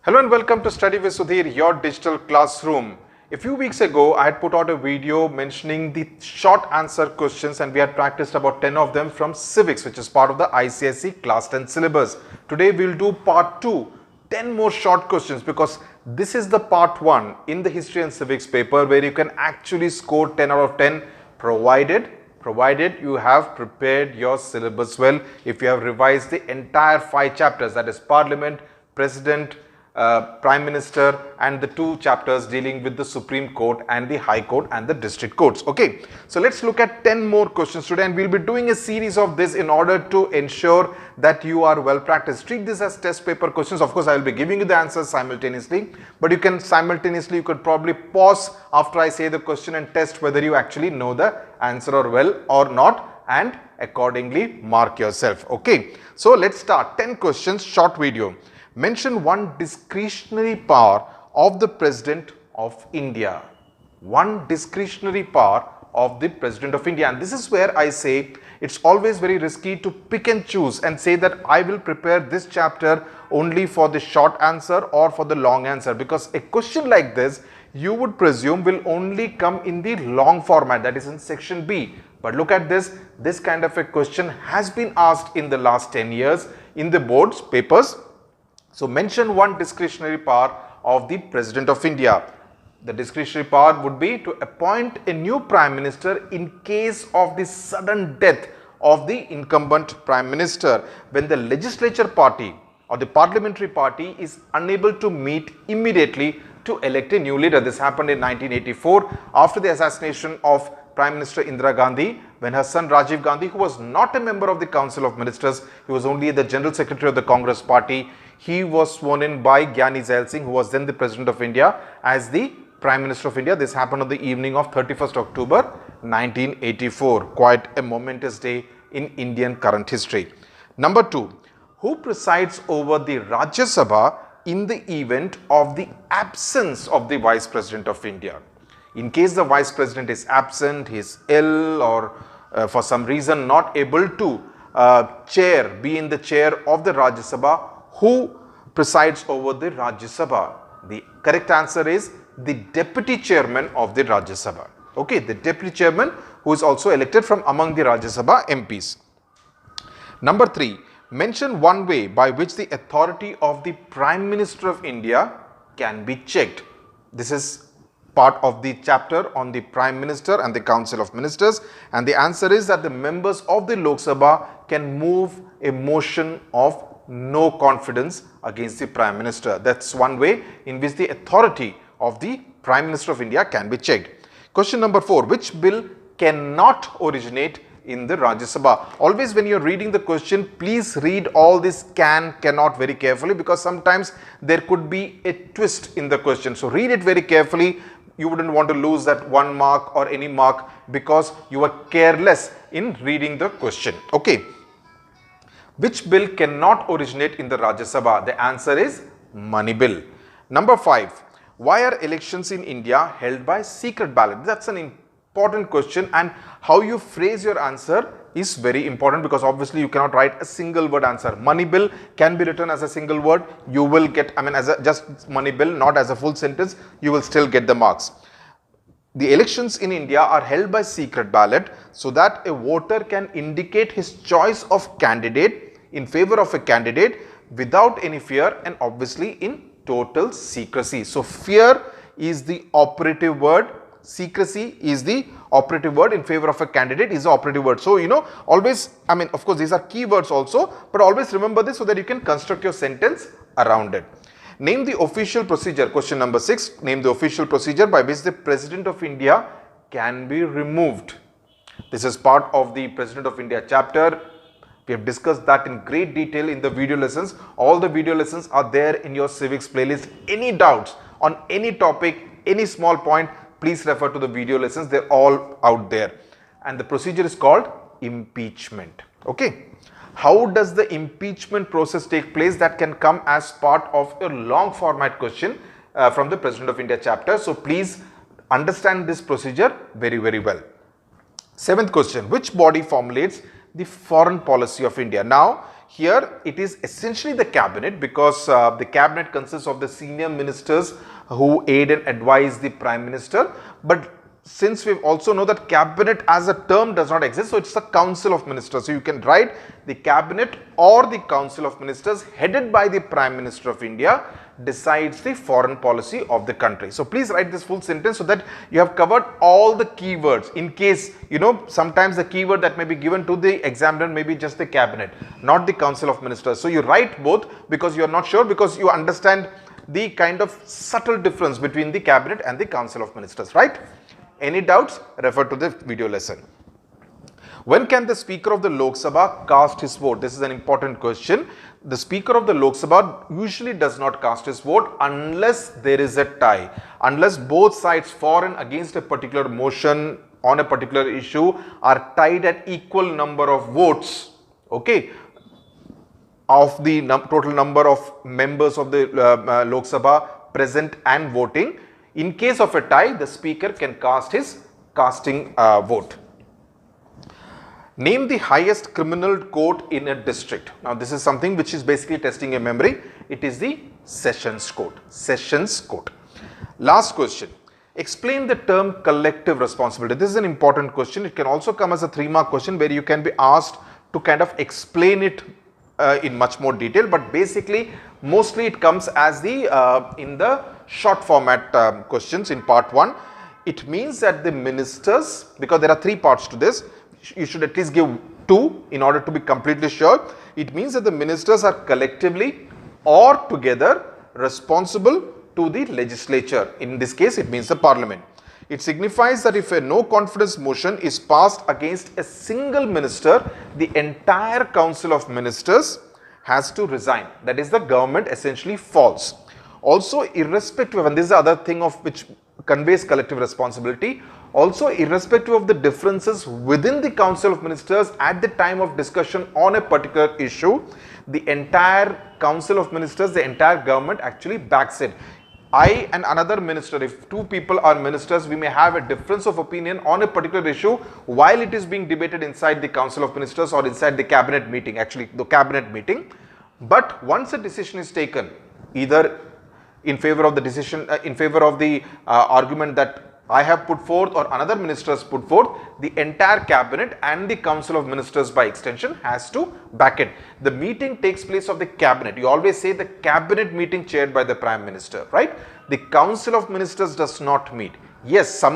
Hello and welcome to Study with Sudhir, your digital classroom. A few weeks ago, I had put out a video mentioning the short answer questions and we had practiced about 10 of them from civics, which is part of the ICSE class 10 syllabus. Today, we will do part 2, 10 more short questions because this is the part 1 in the history and civics paper where you can actually score 10 out of 10 provided you have prepared your syllabus well. If you have revised the entire 5 chapters, that is Parliament, President, Prime Minister and the 2 chapters dealing with the Supreme Court and the High Court and the District Courts. Okay, so let's look at 10 more questions today and we'll be doing a series of this in order to ensure that you are well practiced. Treat this as test paper questions. Of course, I will be giving you the answers simultaneously, but you can simultaneously, you could probably pause after I say the question and test whether you actually know the answer or well or not and accordingly mark yourself. Okay, so let's start. 10 questions, short video. Mention one discretionary power of the President of India. One discretionary power of the President of India. And this is where I say it's always very risky to pick and choose and say that I will prepare this chapter only for the short answer or for the long answer, because a question like this you would presume will only come in the long format, that is in section B. But look at this kind of a question has been asked in the last 10 years in the board's papers. So, mention one discretionary power of the President of India. The discretionary power would be to appoint a new Prime Minister in case of the sudden death of the incumbent Prime Minister, when the legislature party or the parliamentary party is unable to meet immediately to elect a new leader. This happened in 1984 after the assassination of Prime Minister Indira Gandhi, when her son Rajiv Gandhi, who was not a member of the Council of Ministers, he was only the General Secretary of the Congress Party, he was sworn in by Gyani Zail Singh, who was then the President of India, as the Prime Minister of India. This happened on the evening of 31st October 1984. Quite a momentous day in Indian current history. Number 2. Who presides over the Rajya Sabha in the event of the absence of the Vice President of India? In case the Vice President is absent, he is ill or for some reason not able to be in the chair of the Rajya Sabha, who presides over the Rajya Sabha? The correct answer is the Deputy Chairman of the Rajya Sabha. Okay, the Deputy Chairman who is also elected from among the Rajya Sabha MPs. Number 3. Mention one way by which the authority of the Prime Minister of India can be checked. This is part of the chapter on the Prime Minister and the Council of Ministers, and the answer is that the members of the Lok Sabha can move a motion of no confidence against the Prime Minister. That's one way in which the authority of the Prime Minister of India can be checked. Question number 4. Which bill cannot originate in the Rajya Sabha? Always when you're reading the question, please read all this cannot very carefully, because sometimes there could be a twist in the question. So read it very carefully. You wouldn't want to lose that 1 mark or any mark because you were careless in reading the question. Okay. Which bill cannot originate in the Rajya Sabha? The answer is Money Bill. Number 5. Why are elections in India held by secret ballot? That's an important question, and how you phrase your answer is very important, because obviously you cannot write a single word answer. Money Bill can be written as a single word. You will get, as a just Money Bill, not as a full sentence, you will still get the marks. The elections in India are held by secret ballot so that a voter can indicate his choice of candidate in favor of a candidate without any fear and obviously in total secrecy. So fear is the operative word, secrecy is the operative word, in favor of a candidate is the operative word. So always, of course these are keywords also, but always remember this so that you can construct your sentence around it. Name the official procedure. Question number 6. Name the official procedure by which the President of India can be removed. This is part of the President of India chapter. We have discussed that in great detail in the video lessons. All the video lessons are there in your civics playlist. Any doubts on any topic, any small point, please refer to the video lessons. They're all out there. And the procedure is called impeachment. Okay. How does the impeachment process take place? That can come as part of a long format question from the President of India chapter. So please understand this procedure very, very well. 7th question. Which body formulates the foreign policy of India? Now, Here it is essentially the cabinet, because the cabinet consists of the senior ministers who aid and advise the prime minister. But since we also know that cabinet as a term does not exist, so it's the council of ministers. So you can write the cabinet or the council of ministers headed by the prime minister of India decides the foreign policy of the country. So please write this full sentence so that you have covered all the keywords. In case, sometimes the keyword that may be given to the examiner may be just the cabinet, not the council of ministers. So you write both because you are not sure, because you understand the kind of subtle difference between the cabinet and the council of ministers, right? Any doubts? Refer to the video lesson. When can the Speaker of the Lok Sabha cast his vote? This is an important question. The Speaker of the Lok Sabha usually does not cast his vote unless there is a tie. Unless both sides for and against a particular motion on a particular issue are tied at equal number of votes, okay, of the total number of members of the Lok Sabha present and voting. In case of a tie, the Speaker can cast his casting vote. Name the highest criminal court in a district. Now this is something which is basically testing your memory. It is the Sessions Court. Sessions Court. Last question. Explain the term collective responsibility. This is an important question. It can also come as a 3-mark question where you can be asked to kind of explain it in much more detail, but basically mostly it comes as the in the short format questions in part 1. It means that the ministers, because there are 3 parts to this, you should at least give 2 in order to be completely sure. It means that the ministers are collectively or together responsible to the legislature. In this case, it means the parliament. It signifies that if a no confidence motion is passed against a single minister, the entire council of ministers has to resign. That is, the government essentially falls. Also, irrespective of, and this is the other thing of which conveys collective responsibility, also irrespective of the differences within the council of ministers at the time of discussion on a particular issue, the entire council of ministers, the entire government actually backs it. I and another minister, if 2 people are ministers, we may have a difference of opinion on a particular issue while it is being debated inside the council of ministers or inside the cabinet meeting, actually the cabinet meeting. But once a decision is taken, either in favor of the decision, in favor of the argument that I have put forth or another minister has put forth, the entire cabinet and the council of ministers by extension has to back it. The meeting takes place of the cabinet. You always say the cabinet meeting chaired by the prime minister, right? The council of ministers does not meet. Yes, a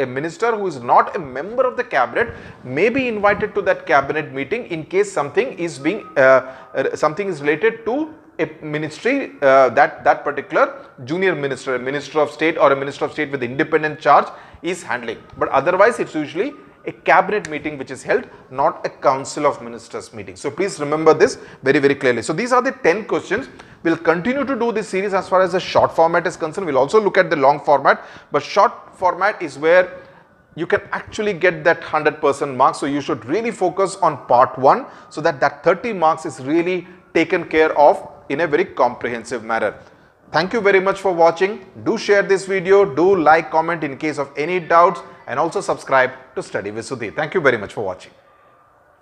minister who is not a member of the cabinet may be invited to that cabinet meeting in case something is related to a ministry that particular junior minister, a minister of state or a minister of state with independent charge is handling. But otherwise, it's usually a cabinet meeting which is held, not a council of ministers meeting. So please remember this very, very clearly. So these are the 10 questions. We'll continue to do this series as far as the short format is concerned. We'll also look at the long format, but short format is where you can actually get that 100% marks. So you should really focus on part 1 so that 30 marks is really taken care of in a very comprehensive manner. Thank you very much for watching. Do share this video, do like, comment in case of any doubts, and also subscribe to Study with Sudhir. Thank you very much for watching.